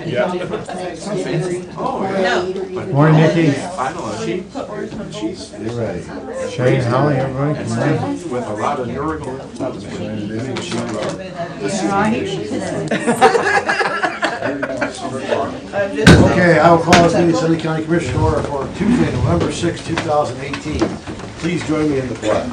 Yeah. Oh, No. Morning, Nikki. I know, she's You're ready. Shane, Holly, everybody, good morning. with a lot of neuro. Okay, I will call this meeting of Sunday County Commission to order for Tuesday, November 6, 2018. Please join me in the pledge.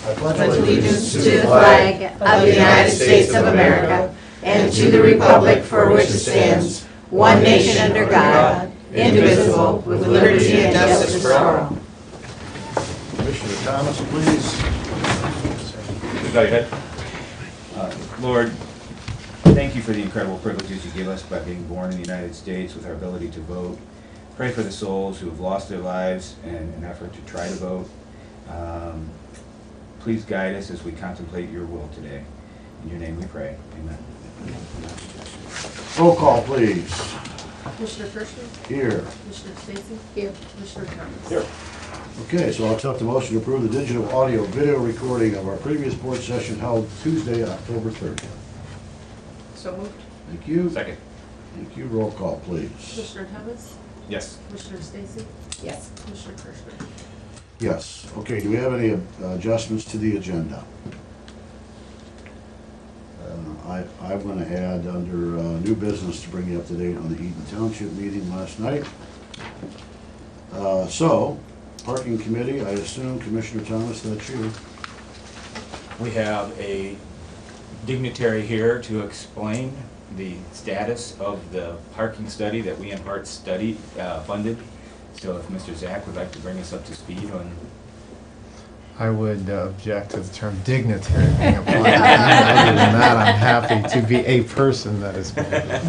I pledge Allegiance to the flag of the United States of America and to the republic for which it stands, one nation under God, indivisible, with liberty and justice for all. Commissioner Thomas, please. Bow your head. Lord, thank you for the incredible privileges you give us by being born in the United States with our ability to vote. Pray for the souls who have lost their lives in an effort to try to vote. Please guide us as we contemplate your will today. In your name we pray. Amen. Roll call, please. Commissioner Kirschner? Here. Commissioner Stacy? Here. Commissioner Thomas? Here. Okay, so I'll accept the motion to approve the digital audio video recording of our previous board session held Tuesday, October 30th. So moved. Thank you. Second. Thank you. Roll call, please. Commissioner Thomas? Yes. Commissioner Stacy? Yes. Commissioner Kirschner? Yes. Okay, do we have any adjustments to the agenda? I'm going to add under new business to bring you up to date on the Eaton Township meeting last night. So, parking committee, I assume Commissioner Thomas, that's you. We have a dignitary here to explain the status of the parking study that we in part funded. So if Mr. Zach would like to bring us up to speed on. I would object to the term dignitary being applied. Other than that, I'm happy to be a person that is going to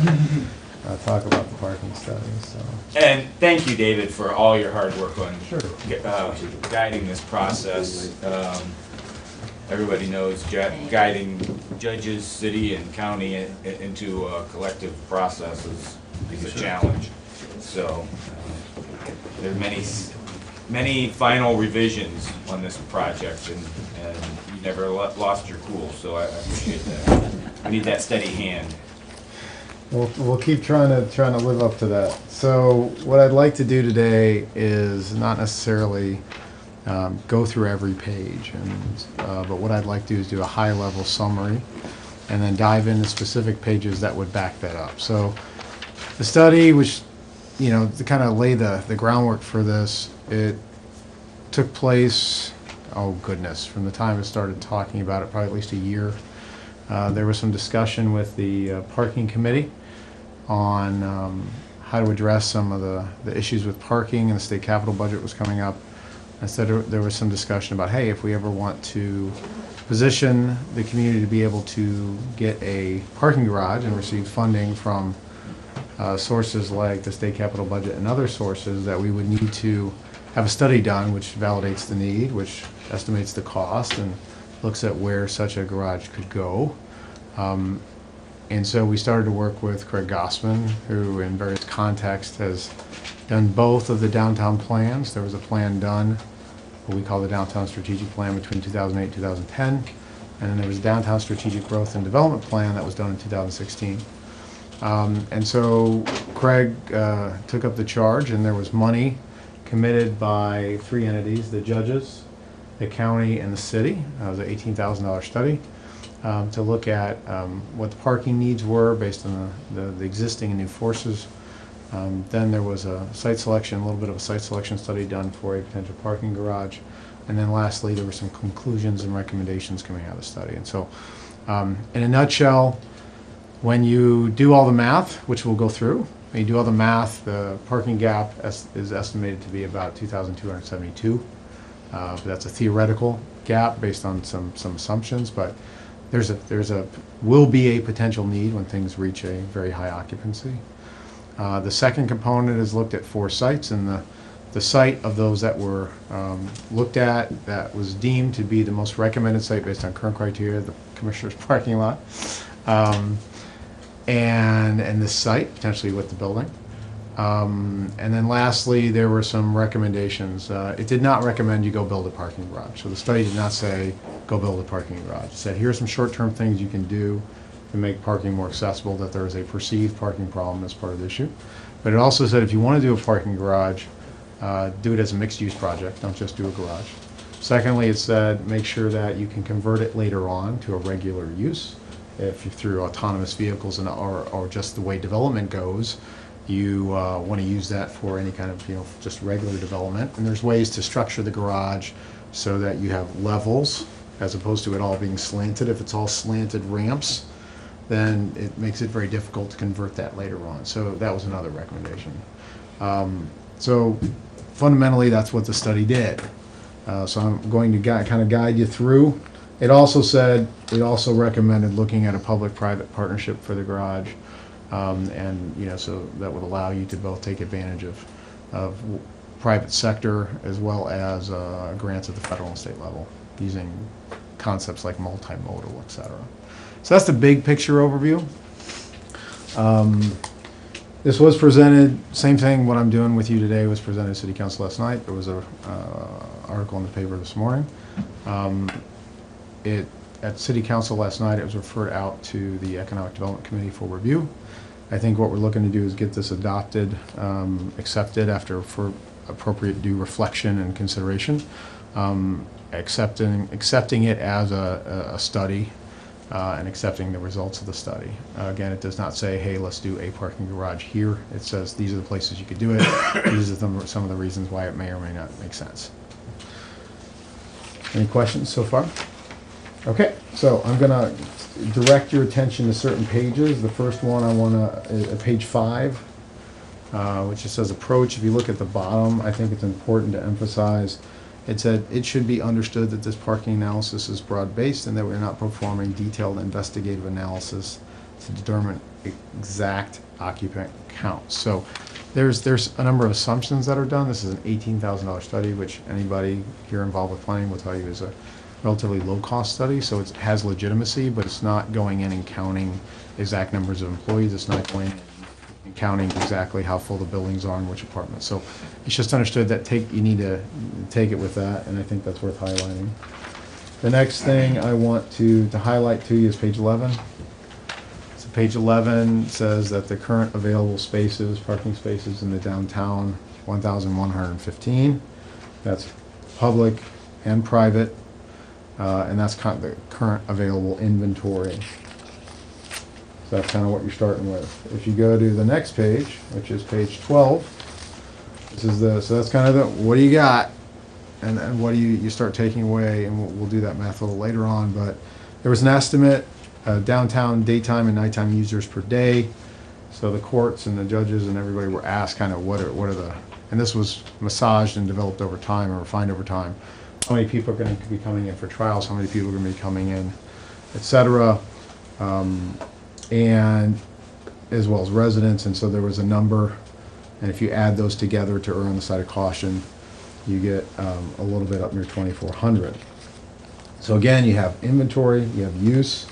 talk about the parking study. So. And thank you, David, for all your hard work on Sure. guiding this process. Everybody knows guiding judges, city, and county into a collective process is a challenge. So there are many final revisions on this project, and you never lost your cool. So I appreciate that. We need that steady hand. We'll keep trying to live up to that. So what I'd like to do today is not necessarily go through every page, but what I'd like to do is do a high-level summary and then dive into specific pages that would back that up. So the study, which, you know, to kind of lay the groundwork for this, it took place, oh goodness, from the time I started talking about it, probably at least a year. There was some discussion with the parking committee on how to address some of the issues with parking, and the state capital budget was coming up. Instead, there was some discussion about, hey, if we ever want to position the community to be able to get a parking garage and receive funding from sources like the state capital budget and other sources, that we would need to have a study done which validates the need, which estimates the cost, and looks at where such a garage could go. And so we started to work with Craig Gossman, who in various contexts has done both of the downtown plans. There was a plan done, what we call the Downtown Strategic Plan, between 2008 and 2010. And then there was a Downtown Strategic Growth and Development Plan that was done in 2016. And so Craig took up the charge, and there was money committed by three entities: the judges, the county, and the city. It was an $18,000 study to look at what the parking needs were based on the existing and new forces. Then there was a site selection, a little bit of a site selection study done for a potential parking garage. And then lastly, there were some conclusions and recommendations coming out of the study. And so, in a nutshell, when you do all the math, which we'll go through, when you do all the math, the parking gap is estimated to be about 2,272. But that's a theoretical gap based on some assumptions, but will be a potential need when things reach a very high occupancy. The second component is looked at 4 sites, and the site of those that were looked at that was deemed to be the most recommended site based on current criteria, the Commissioner's parking lot, and this site potentially with the building. And then lastly, there were some recommendations. It did not recommend you go build a parking garage. So the study did not say go build a parking garage. It said here are some short-term things you can do to make parking more accessible, that there is a perceived parking problem as part of the issue. But it also said if you want to do a parking garage, do it as a mixed-use project, don't just do a garage. Secondly, it said make sure that you can convert it later on to a regular use. If you're through autonomous vehicles and or just the way development goes, you want to use that for any kind of, just regular development. And there's ways to structure the garage so that you have levels as opposed to it all being slanted. If it's all slanted ramps, then it makes it very difficult to convert that later on. So that was another recommendation. So fundamentally, that's what the study did. So I'm going to kind of guide you through. It also said, it also recommended looking at a public-private partnership for the garage. And, so that would allow you to both take advantage of private sector as well as grants at the federal and state level using concepts like multimodal, et cetera. So that's the big picture overview. This was presented, same thing, what I'm doing with you today was presented to City Council last night. There was a article in the paper this morning. At City Council last night, it was referred out to the Economic Development Committee for review. I think what we're looking to do is get this adopted, accepted for appropriate due reflection and consideration. Accepting it as a study and accepting the results of the study. Again, it does not say, hey, let's do a parking garage here. It says these are the places you could do it. These are some of the reasons why it may or may not make sense. Any questions so far? Okay, so I'm going to direct your attention to certain pages. The first one I want to, page 5, which just says approach. If you look at the bottom, I think it's important to emphasize it said it should be understood that this parking analysis is broad-based and that we're not performing detailed investigative analysis to determine exact occupant counts. So there's a number of assumptions that are done. This is an $18,000 study, which anybody here involved with planning will tell you is a relatively low-cost study, so it has legitimacy, but it's not going in and counting exact numbers of employees. It's not going in and counting exactly how full the buildings are and which apartments. So it's just understood that you need to take it with that, and I think that's worth highlighting. The next thing I want to highlight to you is page 11. So page 11 says that the current available spaces, parking spaces in the downtown, 1,115. That's public and private. And that's kind of the current available inventory. So that's kind of what you're starting with. If you go to the next page, which is page 12, so that's kind of what do you got, and what do you start taking away, and we'll do that math a little later on. But there was an estimate, downtown daytime and nighttime users per day. So the courts and the judges and everybody were asked kind of what are the, and this was massaged and developed over time or refined over time. How many people are going to be coming in for trials, how many people are going to be coming in, et cetera, and as well as residents. And so there was a number, and if you add those together to err on the side of caution, you get a little bit up near 2,400. So again, you have inventory, you have use.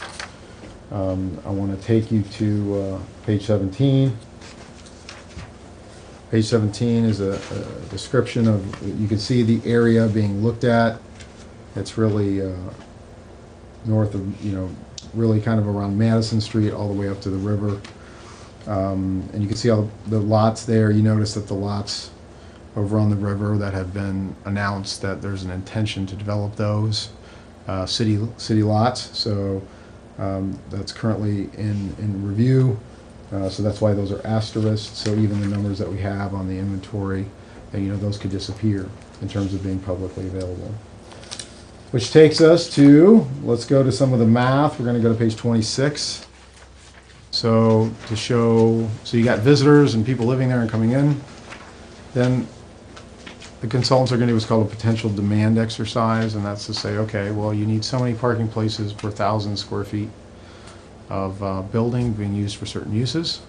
I want to take you to page 17. Page 17 is a description of, you can see the area being looked at. It's really north of, really kind of around Madison Street all the way up to the river. And you can see all the lots there. You notice that the lots over on the river that have been announced that there's an intention to develop those city lots. So that's currently in review. So that's why those are asterisks. So even the numbers that we have on the inventory, those could disappear in terms of being publicly available. Which takes us to, let's go to some of the math. We're going to go to page 26. So to show, so you got visitors and people living there and coming in. Then the consultants are going to do what's called a potential demand exercise, and that's to say, okay, well, you need so many parking places per 1,000 square feet of building being used for certain uses.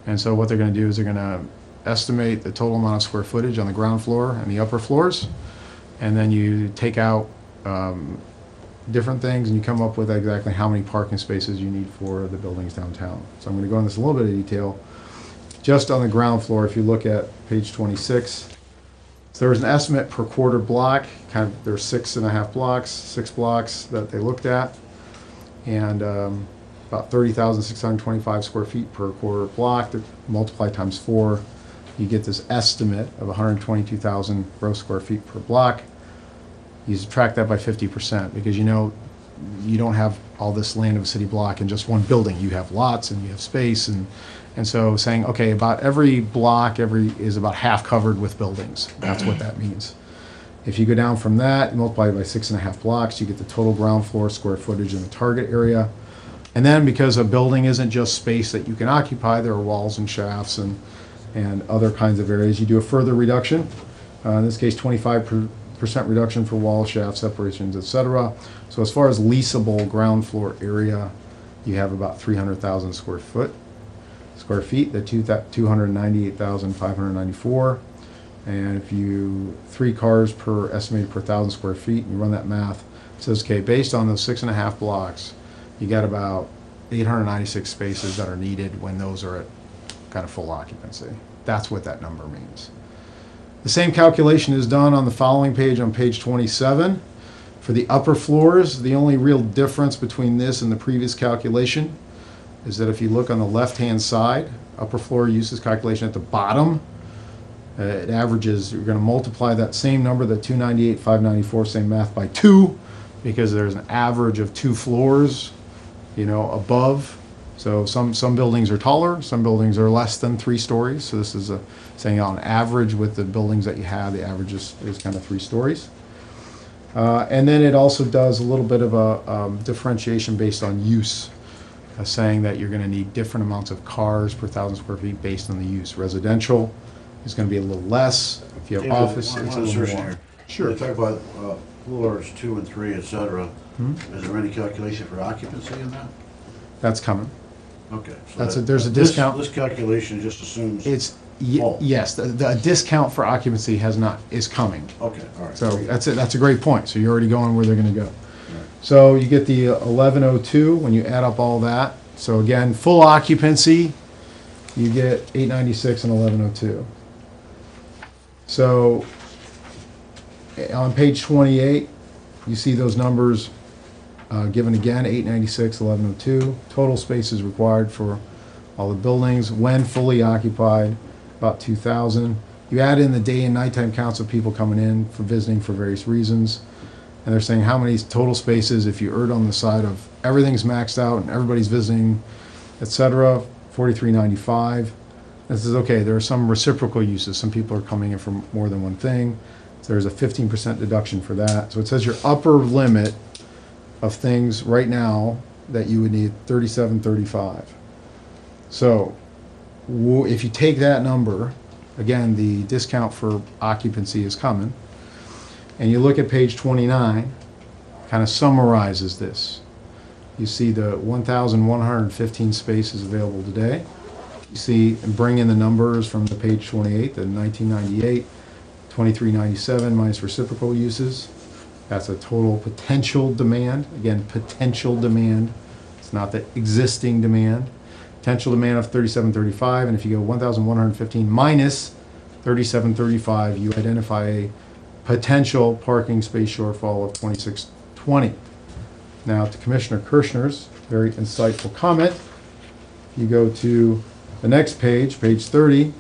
And so what they're going to do is they're going to estimate the total amount of square footage on the ground floor and the upper floors, and then you take out different things and you come up with exactly how many parking spaces you need for the buildings downtown. So I'm going to go into this a little bit of detail. Just on the ground floor, if you look at page 26, so there was an estimate per quarter block. There's 6.5 blocks, 6 blocks that they looked at, and about 30,625 square feet per quarter block. Multiply times 4, you get this estimate of 122,000 gross square feet per block. You subtract that by 50% because you know you don't have all this land of a city block in just one building. You have lots and you have space, and so saying, okay, about every block is about half covered with buildings. That's what that means. If you go down from that, you multiply it by 6.5 blocks, you get the total ground floor square footage in the target area. And then because a building isn't just space that you can occupy, there are walls and shafts and other kinds of areas. You do a further reduction, in this case 25% reduction for wall, shaft separations, etc. So as far as leasable ground floor area, you have about 300,000 square feet, the 298,594. And if you 3 cars per estimated per 1,000 square feet, and you run that math, it says, okay, based on those 6.5 blocks, you got about 896 spaces that are needed when those are at kind of full occupancy. That's what that number means. The same calculation is done on the following page, on page 27. For the upper floors, the only real difference between this and the previous calculation is that if you look on the left-hand side, upper floor uses calculation at the bottom, it averages, you're going to multiply that same number, the 298,594, same math, by 2, because there's an average of 2 floors, above. So some buildings are taller, some buildings are less than 3 stories. So this is saying on average with the buildings that you have, the average is kind of 3 stories. And then it also does a little bit of a differentiation based on use, saying that you're going to need different amounts of cars per 1,000 square feet based on the use. Residential is going to be a little less. If you have David, office, one it's a little assertion more. here. Sure. They talk about floors 2 and 3, et cetera. Hmm? Is there any calculation for occupancy in that? That's coming. Okay. So There's a discount. This calculation just assumes. Full. Yes, the discount for occupancy is coming. Okay, all right. So that's it. That's a great point. So you're already going where they're going to go. Right. So you get the 1102 when you add up all that. So again, full occupancy, you get 896 and 1102. So on page 28, you see those numbers given again, 896, 1102. Total space is required for all the buildings when fully occupied, about 2,000. You add in the day and nighttime counts of people coming in for visiting for various reasons. And they're saying how many total spaces, if you erred on the side of everything's maxed out and everybody's visiting, etc., 4,395. This is okay, there are some reciprocal uses. Some people are coming in for more than one thing. So there's a 15% deduction for that. So it says your upper limit of things right now that you would need 3,735. So if you take that number, again, the discount for occupancy is coming, and you look at page 29, kind of summarizes this. You see the 1,115 spaces available today. You see, and bring in the numbers from the page 28, the 1998, 2397 minus reciprocal uses. That's a total potential demand. Again, potential demand. It's not the existing demand. Potential demand of 3,735, and if you go 1,115 minus 3,735, you identify a potential parking space shortfall of 2,620. Now to Commissioner Kirschner's very insightful comment, you go to the next page, page 30,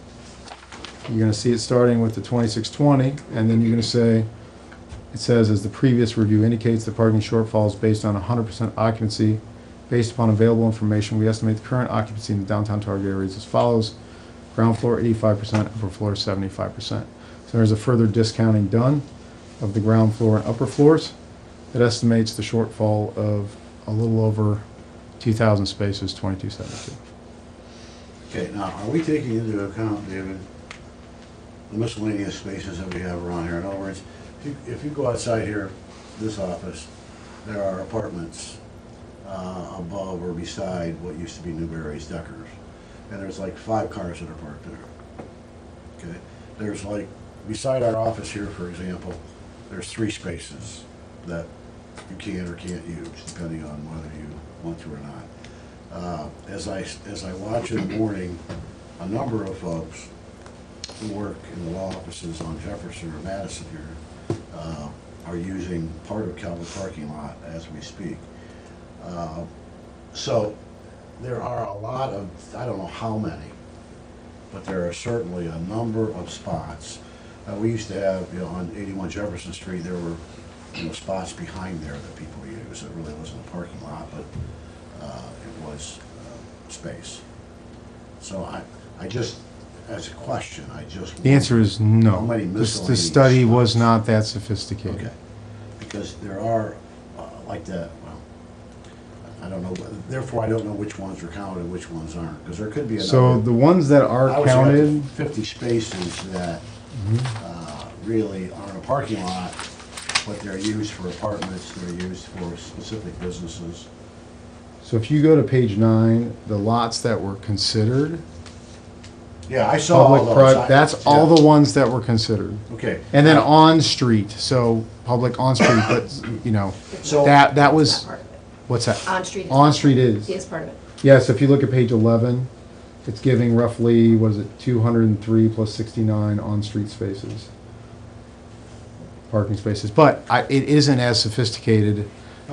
you're going to see it starting with the 2,620, and then you're going to say, it says, as the previous review indicates, the parking shortfall is based on 100% occupancy. Based upon available information, we estimate the current occupancy in the downtown target areas as follows. Ground floor 85%, upper floor 75%. So there's a further discounting done of the ground floor and upper floors. It estimates the shortfall of a little over 2,000 spaces, 2,272. Okay, now, are we taking into account, David, the miscellaneous spaces that we have around here? In other words, if you go outside here, this office, there are apartments above or beside what used to be Newberry's Deckers. And there's like 5 cars that are parked there. Okay, there's like, beside our office here, for example, there's 3 spaces that you can or can't use, depending on whether you want to or not. As I watch in the morning, a number of folks who work in the law offices on Jefferson or Madison here are using part of Calvert parking lot as we speak. So there are a lot of, I don't know how many, but there are certainly a number of spots. We used to have, on 81 Jefferson Street, there were, spots behind there that people use. It really wasn't a parking lot, but it was space. So I just, as a question, I just. The answer is no. How many The miscellaneous study was spots? not that sophisticated. Okay, because there are, like that, well, I don't know, therefore I don't know which ones are counted and which ones aren't, because there could be another. So the ones that are I would say up to counted, 50 spaces that really aren't a parking lot, but they're used for apartments, they're used for specific businesses. so if you go to page 9, the lots that were considered, Yeah, I saw all public, those. that's all the ones that were considered. Okay. And then on street, so public on street, but, So- that was, It's not part of it. what's that? On street. is On part of street it. is. Is part of it. Yes, if you look at page 11, it's giving roughly, what is it, 203 plus 69 on-street spaces. Parking spaces, but it isn't as sophisticated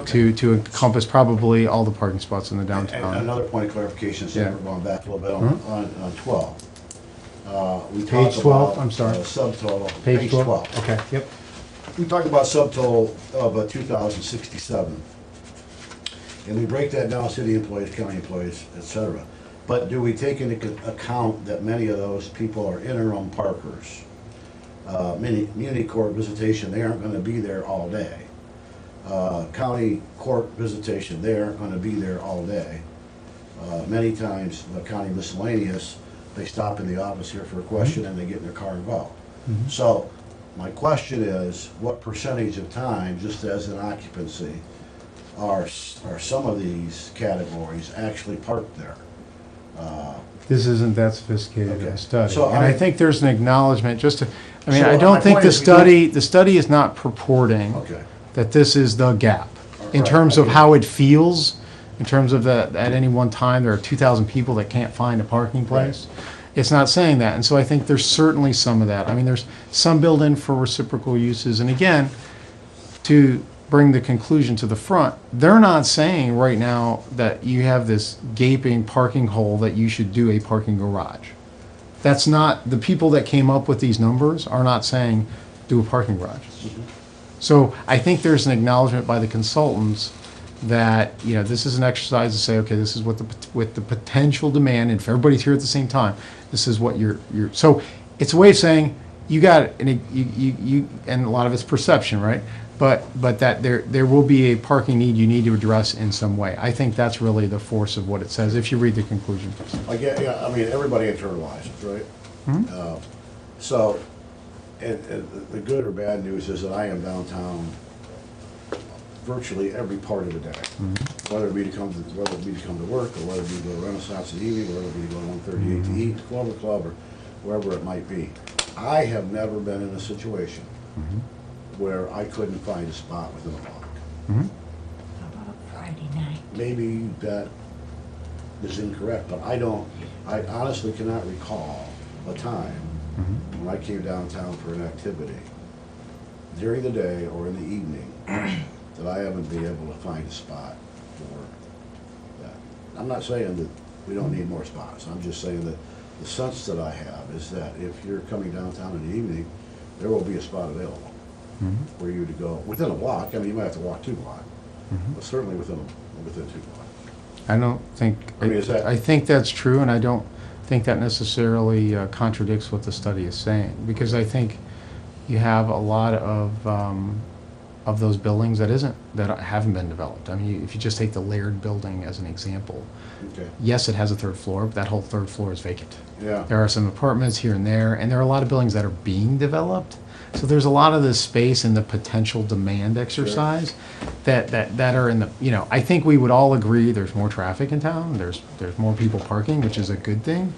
to encompass probably all the parking spots in the And downtown. another point of clarification, since Yeah. we're going back a little bit on 12. We Page talked 12, about, I'm sorry. Subtotal. Page 12? Okay, yep. We talked about subtotal of 2,067. And we break that down, city employees, county employees, et cetera. But do we take into account that many of those people are interim parkers? Community court visitation, they aren't gonna be there all day. County court visitation, they aren't gonna be there all day. Many times, the county miscellaneous, they stop in the office here for a question and they get in their car and go. So, my question is, what percentage of time, just as an occupancy, are some of these categories actually parked there? This isn't that sophisticated of Okay. a study. So And I I- think there's an acknowledgement, I mean, So I my don't think point the is we don't- study is not purporting Okay. that this is the gap. In Right, terms of I get how it feels, in terms of that, at any one time, there are 2,000 people that can't find a parking place. It's not saying that, and so I think there's certainly some of that. I mean, there's some built in for reciprocal uses, and again, to bring the conclusion to the front, they're not saying right now that you have this gaping parking hole that you should do a parking garage. That's not, the people that came up with these numbers are not saying do a parking garage. So I think there's an acknowledgement by the consultants that, this is an exercise to say, okay, this is what with the potential demand, and if everybody's here at the same time, this is what you're, so it's a way of saying, you got, and and a lot of it's perception, right? But that there will be a parking need you need to address in some way. I think that's really the force of what it says, if you read the conclusion. I get, yeah, I mean, everybody internalizes, right? So, and the good or bad news is that I am downtown virtually every part of the day. Whether it be to come to work, or whether it be to go to Renaissance in the evening, whether it be to go to 138 to eat, to Clover Club, or wherever it might be. I have never been in a situation where I couldn't find a spot within a block. How about Friday night? Maybe that is incorrect, but I honestly cannot recall a time when I came downtown for an activity during the day or in the evening that I haven't been able to find a spot for that. I'm not saying that we don't need more spots. I'm just saying that the sense that I have is that if you're coming downtown in the evening, there will be a spot available for you to go within a block. I mean, you might have to walk 2 blocks, but certainly within 2 blocks. I don't think, I mean, is that- I think that's true, and I don't think that necessarily contradicts what the study is saying, because I think you have a lot of those buildings that haven't been developed. I mean, if you just take the Laird building as an example, Okay, yes, it has a 3rd floor, but that whole 3rd floor is vacant. yeah. There are some apartments here and there, and there are a lot of buildings that are being developed. So there's a lot of this space in the potential demand exercise that are in the, I think we would all agree there's more traffic in town, there's more people parking, which is a good thing.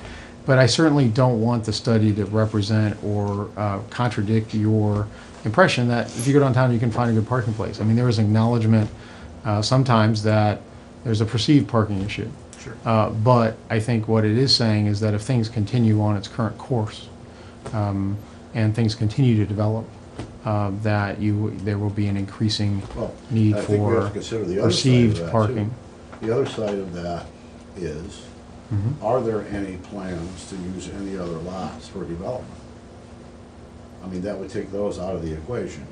But I certainly don't want the study to represent or contradict your impression that if you go downtown, you can find a good parking place. I mean, there is acknowledgement sometimes that there's a perceived parking issue. Sure. But I think what it is saying is that if things continue on its current course, and things continue to develop, that there will be an increasing Well, need I think we have for to consider the other side of perceived that, too. parking. The other side of that is, Mhm. are there any plans to use any other lots for development? I mean, that would take those out of the equation,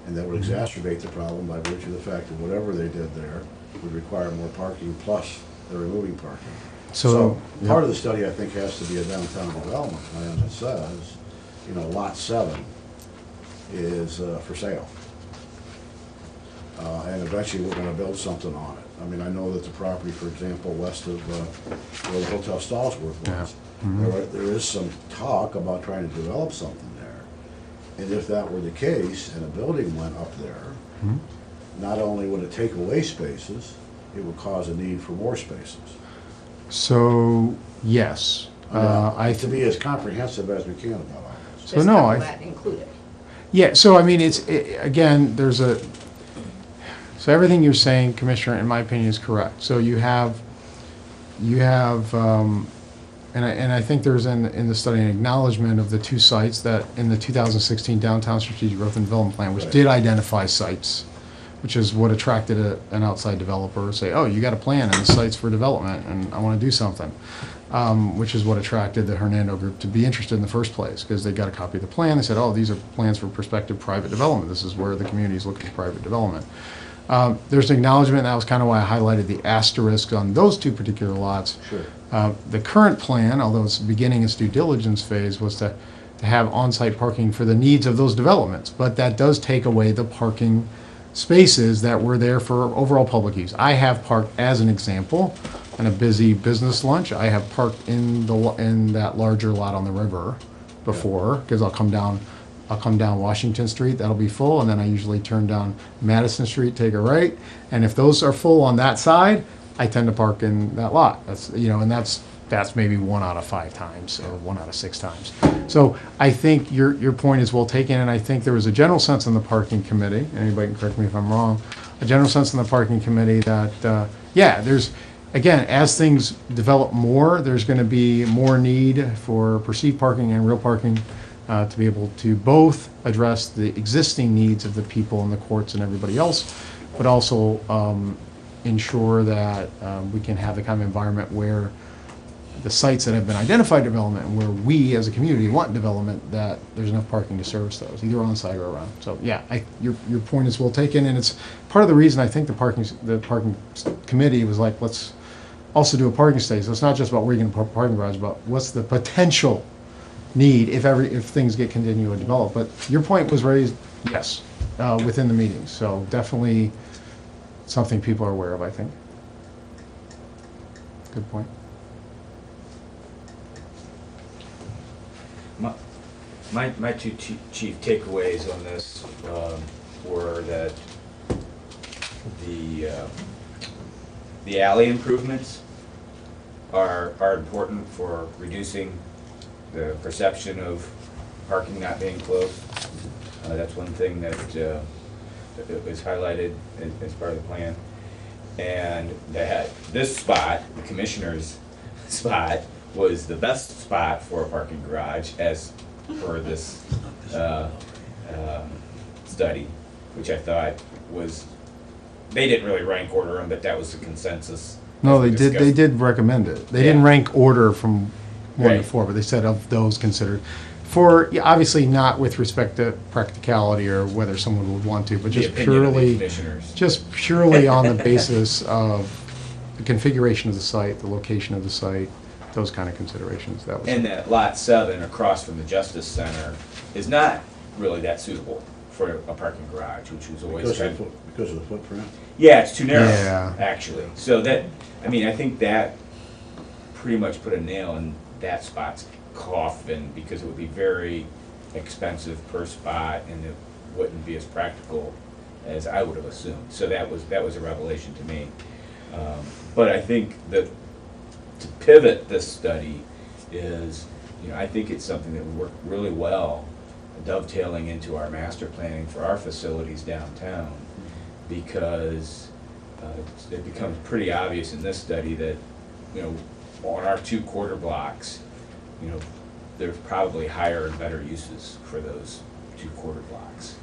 and that would exacerbate the problem by virtue of the fact that whatever they did there would require more parking, plus they're removing parking. So, part of the study, I think, has to be a downtown development plan that says, you know, lot 7 is for sale. And eventually, we're gonna build something on it. I mean, I know that the property, for example, west of where the Hotel Stallsworth Yeah. was, Mhm. there is some talk about trying to develop something there. And if that were the case, and a building went up there, Mhm. not only would it take away spaces, it would cause a need for more spaces. So, yes. To be as comprehensive as we can about all this. So no, I. That included. Yeah, so I mean, again, so everything you're saying, Commissioner, in my opinion, is correct. So you have, and I think there's in the study an acknowledgement of the two sites that in the 2016 Downtown Strategic Growth and Development Plan, which Right. did identify sites, which is what attracted an outside developer to say, oh, you got a plan and the sites for development, and I want to do something. Which is what attracted the Hernando Group to be interested in the first place, because they got a copy of the plan. They said, oh, these are plans for prospective private development. This is where the community is looking for private development. There's an acknowledgement, and that was kind of why I highlighted the asterisk on those two particular lots. Sure. The current plan, although it's beginning its due diligence phase, was to have on-site parking for the needs of those developments. But that does take away the parking spaces that were there for overall public use. I have parked, as an example, on a busy business lunch, I have parked in that larger lot on the river before, because I'll come down Washington Street, that'll be full, and then I usually turn down Madison Street, take a right, and if those are full on that side, I tend to park in that lot. That's, and that's maybe 1 out of 5 times, or 1 out of 6 times. So I think your point is well taken, and I think there was a general sense in the parking committee, and anybody can correct me if I'm wrong, a general sense in the parking committee that, there's, again, as things develop more, there's going to be more need for perceived parking and real parking to be able to both address the existing needs of the people in the courts and everybody else, but also ensure that we can have the kind of environment where the sites that have been identified development and where we as a community want development, that there's enough parking to service those, either on site or around. So yeah, your point is well taken, and it's part of the reason I think the parking committee was like, let's also do a parking study. So it's not just about where you're going to put a parking garage, but what's the potential need if things get continue to develop. But your point was raised, yes, within the meeting. So definitely something people are aware of, I think. Good point. My two chief takeaways on this were that the alley improvements are important for reducing the perception of parking not being closed. That's one thing that is highlighted as part of the plan. And that this spot, the commissioner's spot, was the best spot for a parking garage as per this study, which I thought was, they didn't really rank order them, but that was the consensus. No, as we they did. They discussed. did recommend it. They Yeah. didn't rank order from 1 to Right. 4, but they said of those considered. For obviously not with respect to practicality or whether someone would want to, but The just opinion of the purely, commissioners. just purely on the basis of the configuration of the site, the location of the site, those kind of considerations. That was. And that lot 7 across from the Justice Center is not really that suitable for a parking garage, which was always kind of. Because of the footprint? Yeah, it's too narrow, Yeah. actually. So that, I mean, I think that pretty much put a nail in that spot's coffin, because it would be very expensive per spot, and it wouldn't be as practical as I would have assumed. So that was a revelation to me. But I think that to pivot this study is, I think it's something that would work really well dovetailing into our master planning for our facilities downtown, because it becomes pretty obvious in this study that, on our 2 quarter blocks, there's probably higher and better uses for those 2 quarter blocks,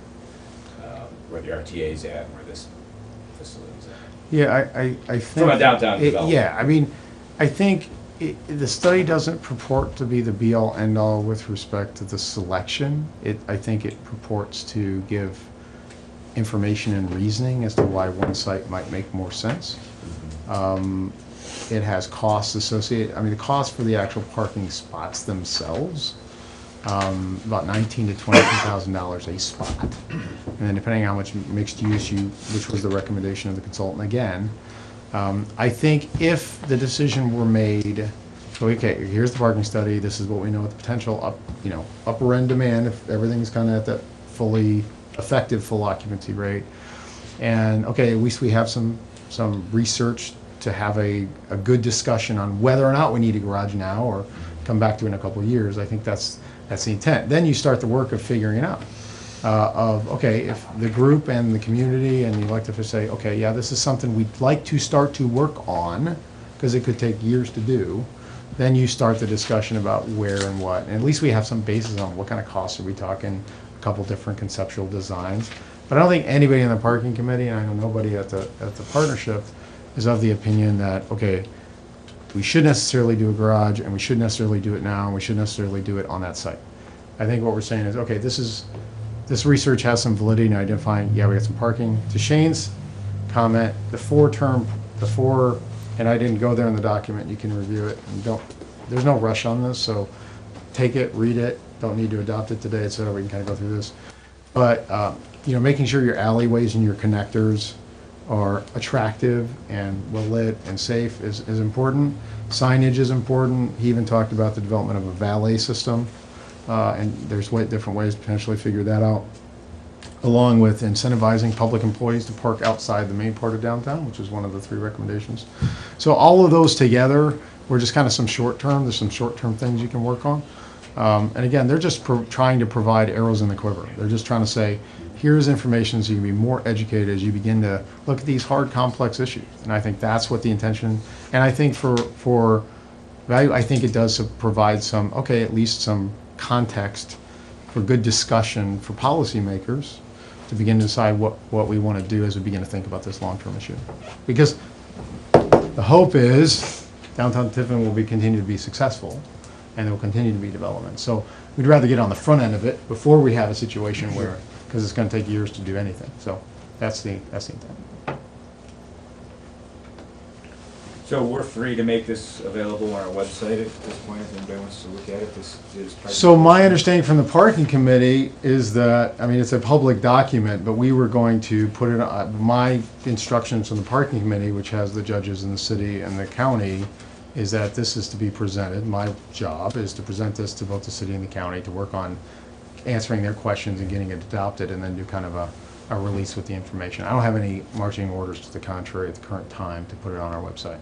where the RTA is at and where this facility is at. Yeah, I think. From a downtown development. Yeah, I mean, I think the study doesn't purport to be the be-all, end-all with respect to the selection. I think it purports to give information and reasoning as to why one site might make more sense. It has costs associated, I mean, the cost for the actual parking spots themselves, about $19,000 to $22,000 a spot. And then depending on how much mixed use which was the recommendation of the consultant again, I think if the decision were made, so okay, here's the parking study, this is what we know what the potential upper end demand, if everything's kind of at that fully effective full occupancy rate. And okay, at least we have some research to have a good discussion on whether or not we need a garage now or come back to it in a couple of years. I think that's the intent. Then you start the work of figuring it out. Okay, if the group and the community and the elected officials say, okay, yeah, this is something we'd like to start to work on, because it could take years to do, then you start the discussion about where and what. And at least we have some basis on what kind of costs are we talking, a couple different conceptual designs. But I don't think anybody in the parking committee, and I know nobody at the partnership, is of the opinion that, okay, we should necessarily do a garage, and we should necessarily do it now, and we should necessarily do it on that site. I think what we're saying is, okay, this research has some validity in identifying, yeah, we got some parking. To Shane's comment, and I didn't go there in the document, you can review it, and there's no rush on this, so take it, read it, don't need to adopt it today, so we can kind of go through this. But, making sure your alleyways and your connectors are attractive and well-lit and safe is important. Signage is important. He even talked about the development of a valet system, and there's different ways to potentially figure that out, along with incentivizing public employees to park outside the main part of downtown, which is one of the 3 recommendations. So all of those together were just kind of some short-term. There's some short-term things you can work on. And again, they're just trying to provide arrows in the quiver. They're just trying to say, here's information so you can be more educated as you begin to look at these hard, complex issues. And I think that's what the intention, and I think for value, I think it does provide at least some context for good discussion for policymakers to begin to decide what we want to do as we begin to think about this long-term issue. Because the hope is downtown Tiffin will continue to be successful, and there will continue to be development. So we'd rather get on the front end of it before we have a situation where, because it's going to take years to do anything. So that's the intent. So we're free to make this available on our website at this point, if anybody wants to look at it. This is So my understanding from the parking committee is that, I mean, it's a public document, but we were going to put it, my instructions from the parking committee, which has the judges in the city and the county, is that this is to be presented. My job is to present this to both the city and the county to work on answering their questions and getting it adopted, and then do kind of a release with the information. I don't have any marching orders to the contrary at the current time to put it on our website.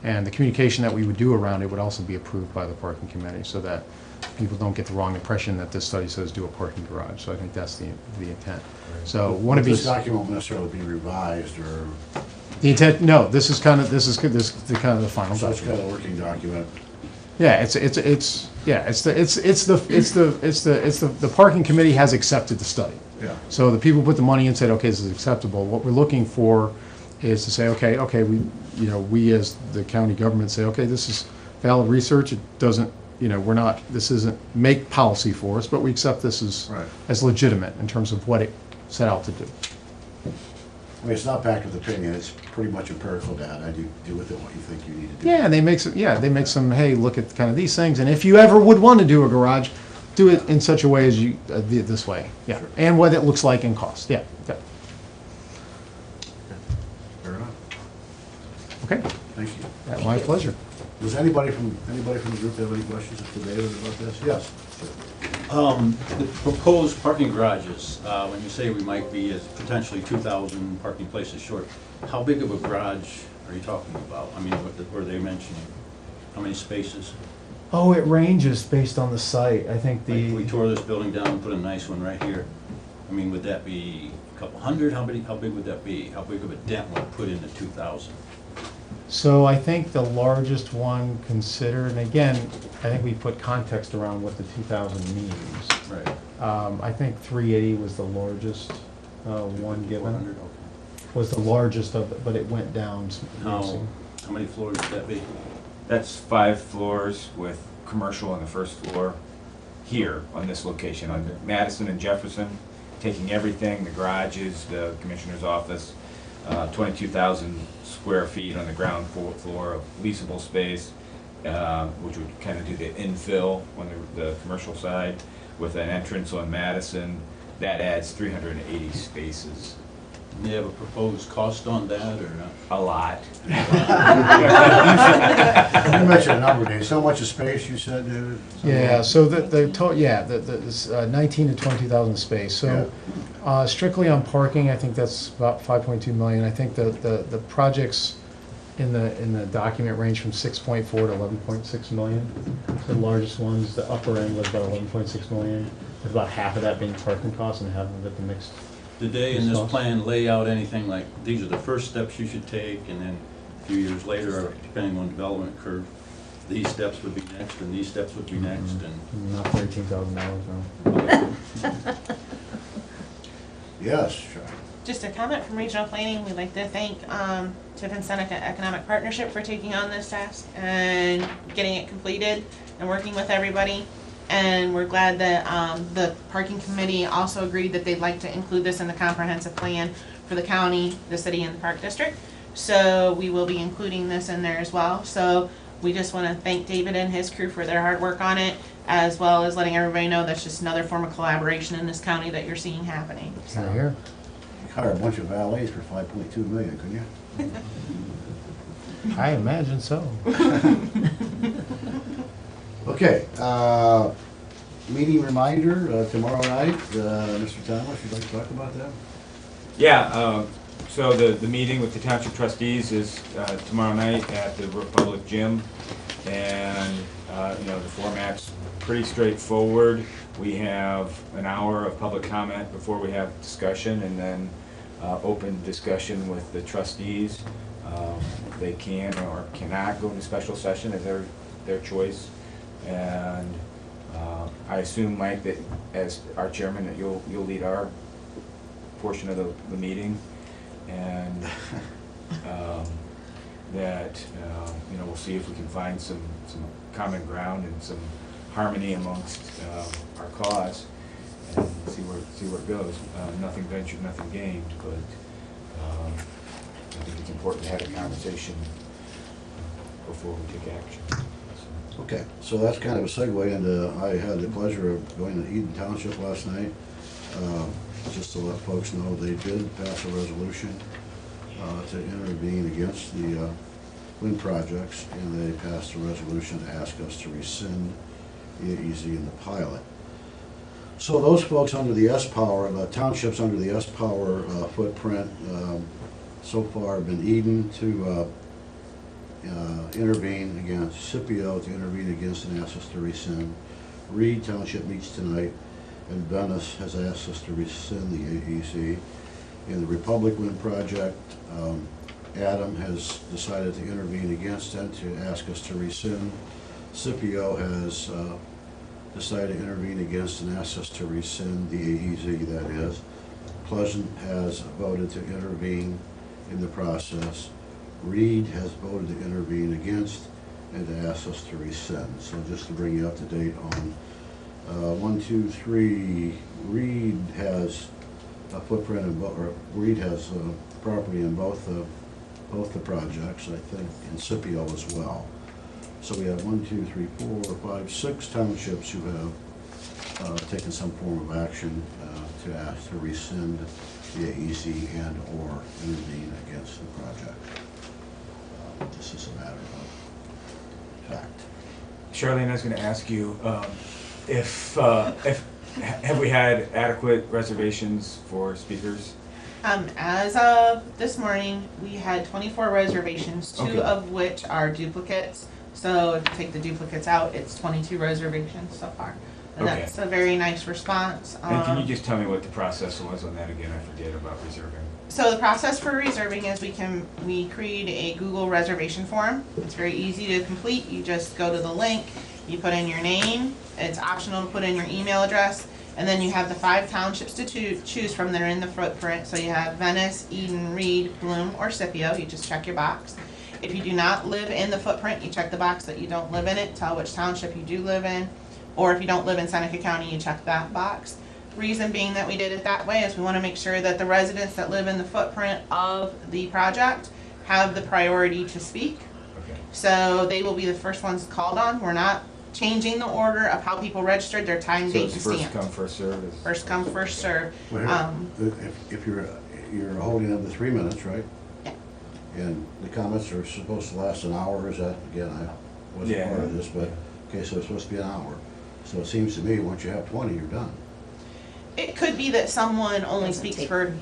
And the communication that we would do around it would also be approved by the parking committee, so that people don't get the wrong impression that this study says do a parking garage. So I think that's the intent. So one of This these, document won't necessarily be revised, or, the intent, no, this is the kind of the final so it's document. got a working document. Yeah, the parking committee has accepted the study. Yeah. So the people put the money in and said, okay, this is acceptable. What we're looking for is to say, okay, we as the county government say, okay, this is valid research. It doesn't, this isn't make policy for us, but we accept this Right. as legitimate in terms of what it set out to do. I mean, it's not back with opinion, it's pretty much empirical data. You do with it what you think you need to do. Yeah, and they make some, hey, look at kind of these things, and if you ever would want to do a garage, do it in such a way as you, this way, yeah. Sure. And what it looks like in cost, yeah. Fair enough. Okay, Thank you. my pleasure. Does anybody from the group have any questions to David about this? Yes. The proposed parking garages, when you say we might be at potentially 2,000 parking places short, how big of a garage are you talking about? I mean, what were they mentioning? How many spaces? Oh, it ranges based on the site. I think Like, if we tore this building down and put a nice one right here, I mean, would that be a couple hundred? How big would that be? How big of a dent would put into 2,000? So I think the largest one considered, and again, I think we put context around what the 2,000 means. Right. I think 380 was the largest one given. 400, okay. Was the largest of it, but it went down. How many floors would that be? That's 5 floors with commercial on the first floor here on this location, on Madison and Jefferson, taking everything, the garages, the commissioner's office, 22,000 square feet on the ground floor of leasable space, which would kind of do the infill on the commercial side, with an entrance on Madison. That adds 380 spaces. Do you have a proposed cost on that, or not? A lot. You mentioned a number, Dave. So much of space you said, David? Yeah, so the 19 to 22,000 space. So strictly on parking, I think that's about 5.2 million. I think the projects in the document range from 6.4 to 11.6 million. The largest ones, the upper end was about 11.6 million. With about half of that being parking costs and half of it the mixed. Did they in this plan lay out anything like, these are the first steps you should take, and then a few years later, depending on development curve, these steps would be next, and these steps would be next, and? Not for $18,000, no. Yes, sure. Just a comment from regional planning, we'd like to thank Tiffin Seneca Economic Partnership for taking on this task and getting it completed and working with everybody. And we're glad that the parking committee also agreed that they'd like to include this in the comprehensive plan for the county, the city, and the park district. So we will be including this in there as well. So we just want to thank David and his crew for their hard work on it, as well as letting everybody know that's just another form of collaboration in this county that you're seeing happening. So. Right here. You hire a bunch of valets for 5.2 million, couldn't you? I imagine so. Okay, meeting reminder, tomorrow night, Mr. Thomas, you'd like to talk about that? Yeah, so the meeting with the township trustees is tomorrow night at the Republic Gym, and the format's pretty straightforward. We have an hour of public comment before we have discussion, and then open discussion with the trustees. They can or cannot go into special session as their choice. And I assume, Mike, that as our chairman, that you'll lead our portion of the meeting, and that we'll see if we can find some common ground and some harmony amongst our cause, and see where it goes. Nothing ventured, nothing gained, but I think it's important to have a conversation before we take action. Okay, so that's kind of a segue into, I had the pleasure of going to Eden Township last night. Just to let folks know, they did pass a resolution to intervene against the wind projects, and they passed a resolution to ask us to rescind the AEZ and the pilot. So those folks under the S-Power, the townships under the S-Power footprint, so far have been Eden to intervene against, Scipio to intervene against and ask us to rescind. Reed Township meets tonight, and Venice has asked us to rescind the AEC. In the Republic Wind Project, Adam has decided to intervene against it to ask us to rescind. Scipio has decided to intervene against and ask us to rescind the AEZ, that is. Pleasant has voted to intervene in the process. Reed has voted to intervene against and to ask us to rescind. So just to bring you up to date on 1, 2, 3, Reed has a footprint in both, or Reed has property in both the projects, I think, and Scipio as well. So we have 1, 2, 3, 4, 5, 6 townships who have taken some form of action to ask to rescind the AEC and or intervene against the project. This is a matter of fact. Charlene, I was going to ask you if have we had adequate reservations for speakers? As of this morning, we had 24 reservations, 2 Okay. of which are duplicates. So if you take the duplicates out, it's 22 reservations so far. And Okay. that's a very nice response. And can you just tell me what the process was on that again? I forget about reserving. So the process for reserving is we create a Google reservation form. It's very easy to complete. You just go to the link, you put in your name. It's optional to put in your email address, and then you have the 5 townships to choose from that are in the footprint. So you have Venice, Eden, Reed, Bloom, or Scipio. You just check your box. If you do not live in the footprint, you check the box that you don't live in it, tell which township you do live in. Or if you don't live in Seneca County, you check that box. Reason being that we did it that way is we want to make sure that the residents that live in the footprint of the project have the priority to speak. Okay. So they will be the first ones called on. We're not changing the order of how people registered, their time, So date, it's and first stamp. come, first served? First come, first serve. Well, if you're holding up the 3 minutes, right? Yeah. And the comments are supposed to last an hour, is that, again, I wasn't Yeah. part of this, but, okay, so it's supposed to be an hour. So it seems to me, once you have 20, you're done. It could be that someone only Doesn't speaks take- for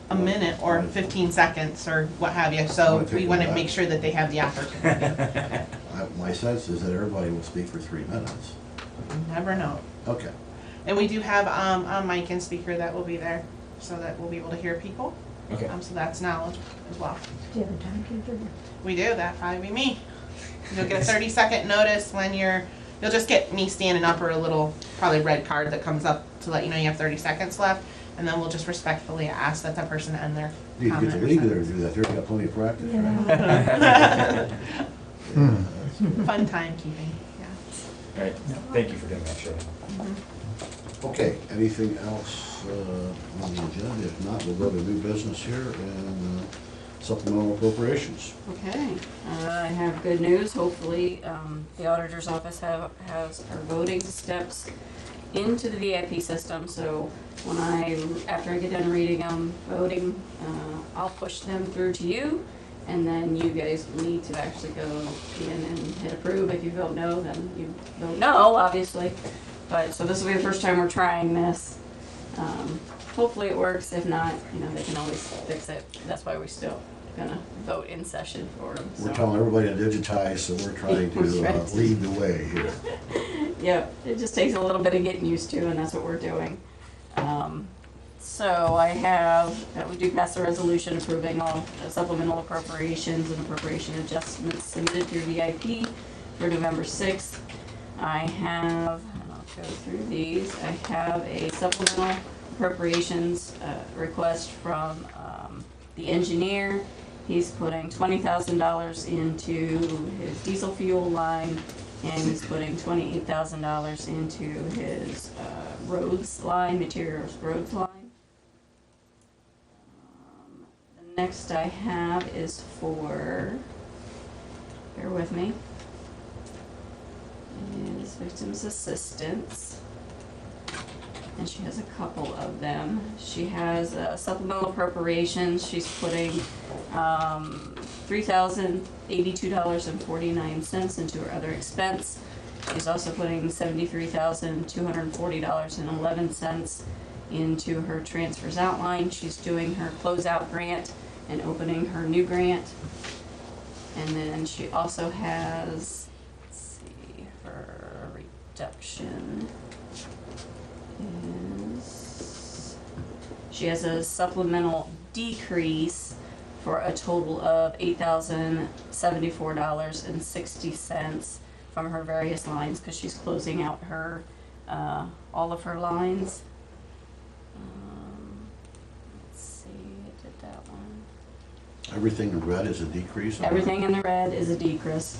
a minute or 15 seconds or what have you, so Wanna take we want to that? make sure that they have the opportunity. My sense is that everybody will speak for 3 minutes. You never know. Okay. And we do have a mic and speaker that will be there, so that we'll be able to hear people. Okay. So that's knowledge as well. Do you have a timekeeper? We do, that'd probably be me. You'll get a 30-second notice when you'll just get me standing up or a little, probably red card that comes up to let you know you have 30 seconds left. And then we'll just respectfully ask that that person end their You comment. get the or league there to sentence. do that, they've got plenty of practice, right? Fun timekeeping, yeah. All right, thank you for doing that, Shirley. Okay, anything else on the agenda? If not, we'll go to new business here and supplemental appropriations. Okay, I have good news. Hopefully, the auditor's office has our voting steps into the VIP system. So when after I get done reading them, voting, I'll push them through to you. And then you guys need to actually go in and hit approve. If you vote no, then you vote no, obviously. But, so this will be the first time we're trying this. Hopefully it works. If not, they can always fix it. That's why we're still gonna vote in session for them. We're telling everybody to digitize, so we're trying to Right. lead the way here. Yep, it just takes a little bit of getting used to, and that's what we're doing. So I have, we do pass a resolution approving all supplemental appropriations and appropriation adjustments submitted through VIP for November 6th. I have, and I'll go through these, I have a supplemental appropriations request from the engineer. He's putting $20,000 into his diesel fuel line, and he's putting $28,000 into his roads line, materials roads line. The next I have is for, bear with me, is victims assistance. And she has a couple of them. She has supplemental appropriations. She's putting $3,082.49 into her other expense. She's also putting $73,240.11 into her transfers outline. She's doing her closeout grant and opening her new grant. And then she also has, let's see, her reduction is, she has a supplemental decrease for a total of $8,074.60 from her various lines, because she's closing out her, all of her lines. Let's see, I did that one. Everything in red is a decrease? Everything in the red is a decrease,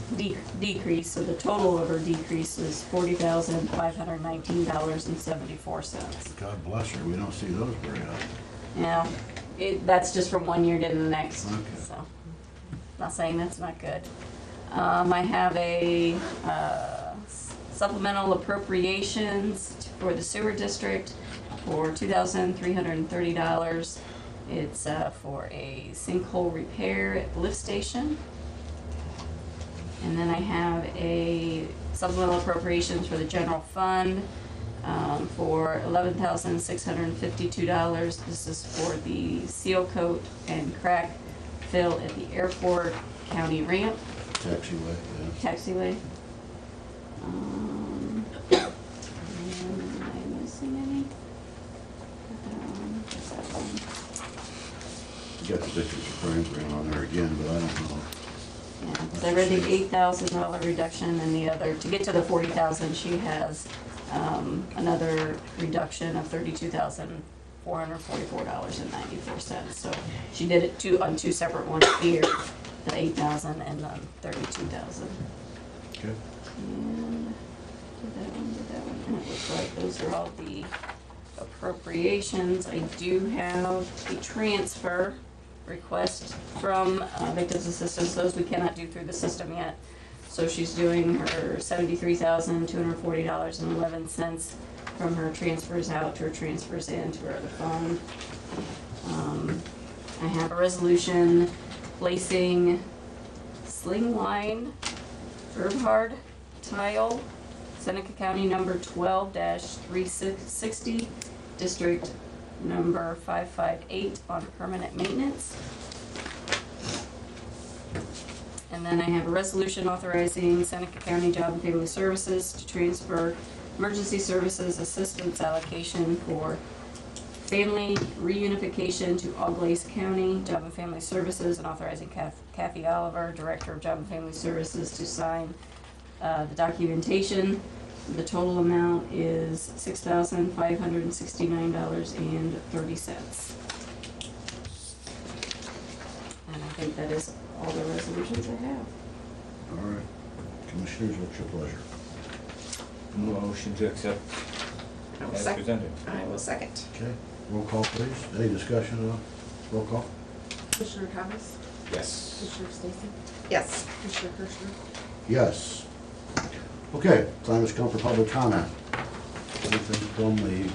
so the total of her decrease is $40,519.74. God bless her, we don't see those very often. Yeah, that's just from one year to the next, Okay. so, not saying that's not good. I have a supplemental appropriations for the sewer district for $2,330. It's for a sinkhole repair at the lift station. And then I have a supplemental appropriations for the general fund for $11,652. This is for the seal coat and crack fill at the airport county ramp, Taxiway, yeah. taxiway. Am I missing any? Just that one. You got the victims of crime grant on there again, but I don't know. Yeah, 'cause I read the $8,000 reduction, and the other, to get to the 40,000, she has another reduction of $32,444.94. So she did it on two separate ones here. the 8,000 and the 32,000. Okay. And did that one, and it looks like those are all the appropriations. I do have a transfer request from Victims Assistance. Those we cannot do through the system yet. So she's doing her $73,240.11 from her transfers out to her transfers in to her other fund. I have a resolution placing Slingline Herbhard Tile, Seneca County number 12-360, District number 558 on permanent maintenance. And then I have a resolution authorizing Seneca County Job and Family Services to transfer emergency services assistance allocation for family reunification to Auglaize County Job and Family Services, and authorizing Kathy Oliver, Director of Job and Family Services, to sign the documentation. The total amount is $6,569.30. And I think that is all the resolutions I have. All right. Commissioners, what's your pleasure? Motion to accept I will as second. presented. I will second. Okay, roll call, please. Any discussion on roll call? Commissioner Thomas? Yes. Commissioner Stacy? Yes. Commissioner Kirschner? Yes. Okay, time has come for public comment. Anything from the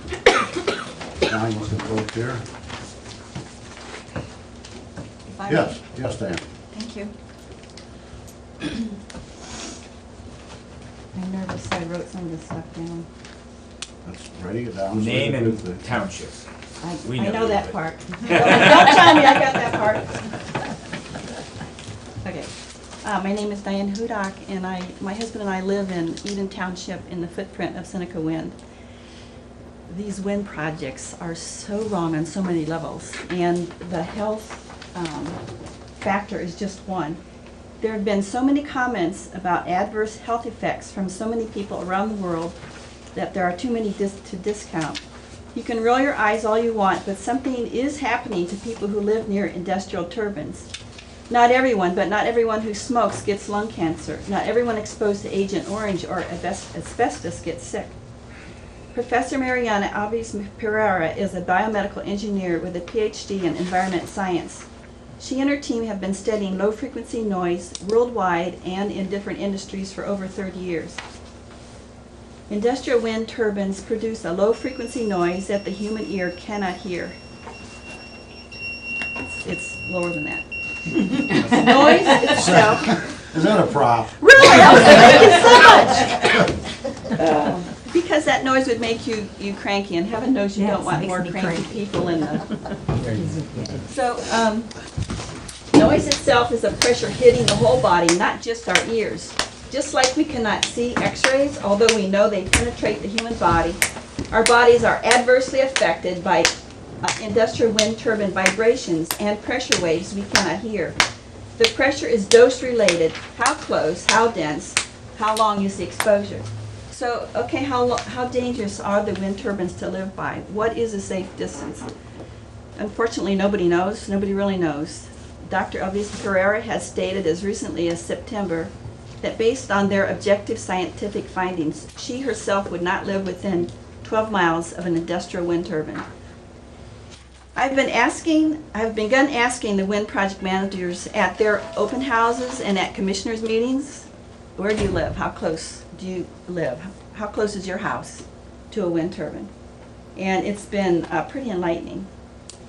time-listed folks here? Yes, yes, Dan. Thank you. I'm nervous, I wrote some of this stuff down. That's writing it down. so Name we can do and township. We I know know that you. part. Don't tell me I got that part. Okay. My name is Diane Hudak, and my husband and I live in Eden Township in the footprint of Seneca Wind. These wind projects are so wrong on so many levels, and the health factor is just one. There have been so many comments about adverse health effects from so many people around the world that there are too many to discount. You can roll your eyes all you want, but something is happening to people who live near industrial turbines. Not everyone, but not everyone who smokes gets lung cancer. Not everyone exposed to Agent Orange or asbestos gets sick. Professor Mariana Alves Pereira is a biomedical engineer with a PhD in environment science. She and her team have been studying low-frequency noise worldwide and in different industries for over 30 years. Industrial wind turbines produce a low-frequency noise that the human ear cannot hear. It's lower than that. The noise itself. Is that a prop? Really? Thank you so much. Because that noise would make you cranky, and heaven knows you don't want more cranky people in the. So, noise itself is a pressure hitting the whole body, not just our ears. Just like we cannot see X-rays, although we know they penetrate the human body, our bodies are adversely affected by industrial wind turbine vibrations and pressure waves we cannot hear. The pressure is dose related. How close, how dense, how long is the exposure? So, okay, how dangerous are the wind turbines to live by? What is a safe distance? Unfortunately, nobody knows. Nobody really knows. Dr. Alves Pereira has stated as recently as September that based on their objective scientific findings, she herself would not live within 12 miles of an industrial wind turbine. I've begun asking the wind project managers at their open houses and at commissioners' meetings, where do you live? How close do you live? How close is your house to a wind turbine? And it's been pretty enlightening,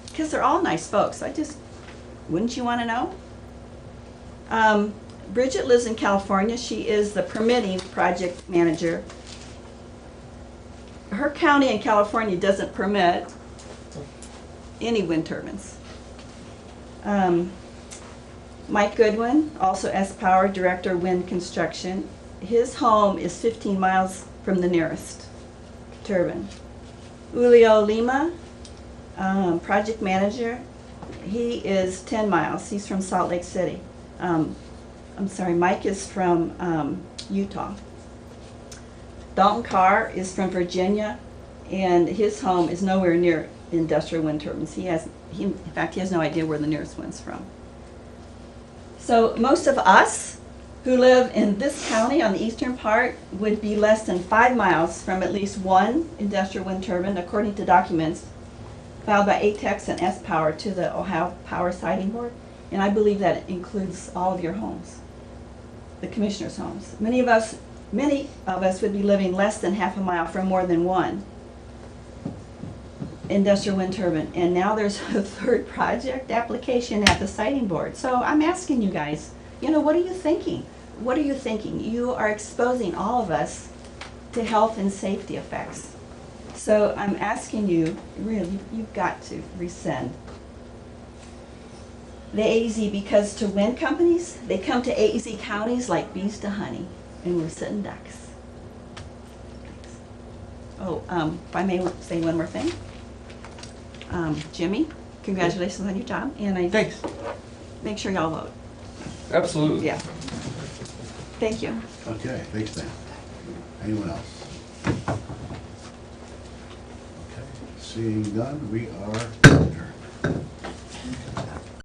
because they're all nice folks. Wouldn't you want to know? Bridget lives in California. She is the permitting project manager. Her county in California doesn't permit any wind turbines. Mike Goodwin, also S-Power Director Wind Construction. His home is 15 miles from the nearest turbine. Julio Lima, project manager. He is 10 miles. He's from Salt Lake City. Mike is from Utah. Dalton Carr is from Virginia, and his home is nowhere near industrial wind turbines. In fact, he has no idea where the nearest one's from. So most of us who live in this county on the eastern part would be less than 5 miles from at least one industrial wind turbine, according to documents filed by ATEX and S-Power to the Ohio Power Siting Board. And I believe that includes all of your homes, the commissioners' homes. Many of us would be living less than half a mile from more than one industrial wind turbine. And now there's a third project application at the siting board. So I'm asking you guys, you know, what are you thinking? What are you thinking? You are exposing all of us to health and safety effects. So I'm asking you, really, you've got to rescind the AEZ, because to wind companies, they come to AEZ counties like bees to honey, and we're sitting ducks. Oh, if I may say one more thing. Jimmy, congratulations on your job, and Thanks. make sure y'all vote. Absolutely. Yeah. Thank you. Okay, thanks, Dan. Anyone else? Okay, seeing none, we are